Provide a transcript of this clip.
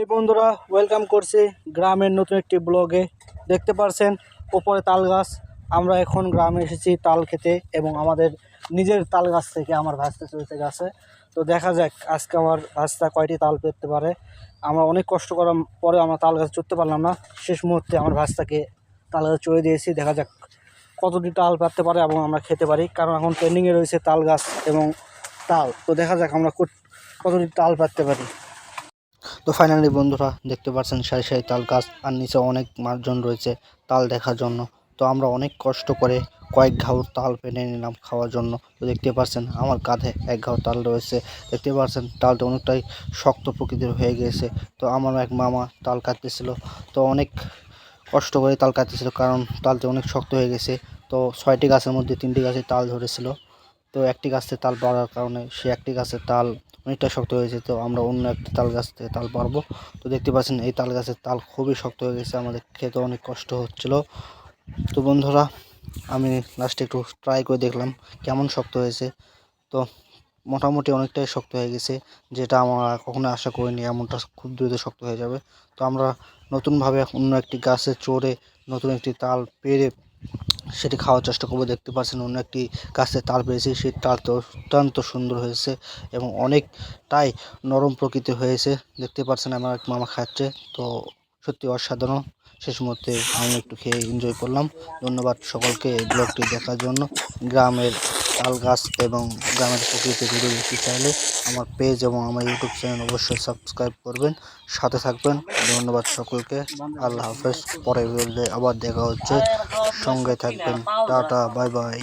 এই বন্ধুরা ওয়েলকাম করছি গ্রামের নতুন একটি ব্লগে। দেখতে পারছেন উপরে তাল গাছ। আমরা এখন গ্রামে এসেছি তাল খেতে এবং আমাদের নিজের তাল গাছ থেকে আমার ভাস্তা চলতে গাছে। তো দেখা যাক আজকে আমার ভাস্তা কয়টি তাল পেতে পারে। আমরা অনেক কষ্ট করার পরে আমরা তাল গাছ চড়তে পারলাম না, শেষ মুহূর্তে আমার ভাস্তাকে তাল গাছ চড়ে দিয়েছি। দেখা যাক কতটি তাল পারতে পারে এবং আমরা খেতে পারি, কারণ এখন ট্রেন্ডিংয়ে রয়েছে তাল গাছ এবং তাল। তো দেখা যাক আমরা কতটি তাল পারতে পারি। তো ফাইনালি বন্ধুরা দেখতে পাচ্ছেন সারি সারি তাল গাছ, আর নিচে অনেক মানুষজন রয়েছে তাল দেখার জন্য। তো আমরা অনেক কষ্ট করে কয়েক ঘাউ তাল পেনে নিলাম খাওয়ার জন্য। তো দেখতে পাচ্ছেন আমার কাঁধে এক ঘাউ তাল রয়েছে। দেখতে পাচ্ছেন তালটা অনেকটাই শক্ত প্রকৃতির হয়ে গিয়েছে। তো আমার এক মামা তাল কাটতেছিল, তো অনেক কষ্ট করে তাল কাটতেছিল কারণ তালটা অনেক শক্ত হয়ে গেছে। তো 6টি গাছের মধ্যে 3টি গাছে তাল ধরেছিল। তো একটি গাছে তাল পাড়ার কারণে সে একটি গাছের তাল অনেকটা শক্ত হয়েছে। তো আমরা অন্য একটি তাল গাছ থেকে তাল পারবো। তো দেখতে পাচ্ছেন এই তাল গাছের তাল খুবই শক্ত হয়ে গেছে, আমাদের খেতে অনেক কষ্ট হচ্ছিল। তো বন্ধুরা আমি লাস্টে একটু ট্রাই করে দেখলাম কেমন শক্ত হয়েছে। তো মোটামুটি অনেকটাই শক্ত হয়ে গেছে, যেটা আমরা কখনো আশা করিনি এমনটা খুব দ্রুত শক্ত হয়ে যাবে। তো আমরা নতুনভাবে অন্য একটি গাছে চড়ে নতুন একটি তাল পেরে সেটি খাওয়ার চেষ্টা করবো। দেখতে পাচ্ছেন অন্য একটি গাছে তাল পেয়েছি, সেই তালটা অত্যন্ত সুন্দর হয়েছে এবং অনেকটাই নরম প্রকৃতির হয়েছে। দেখতে পাচ্ছেন আমার এক মামা খাচ্ছে, তো সত্যি অসাধারণ। শেষ মুহূর্তে আমি একটু খেয়ে এনজয় করলাম। ধন্যবাদ সকলকে এই ব্লগটি দেখার জন্য। গ্রামের তাল গাছ এবং গ্রামের প্রকৃতি ভিডিও দেখতে চাইলে আমার পেজ এবং আমার ইউটিউব চ্যানেল অবশ্যই সাবস্ক্রাইব করবেন, সাথে থাকবেন। ধন্যবাদ সকলকে। আল্লাহ হাফেজ। পরের ভিডিওতে আবার দেখা হচ্ছে, সঙ্গে থাকবেন। Tata, bye bye.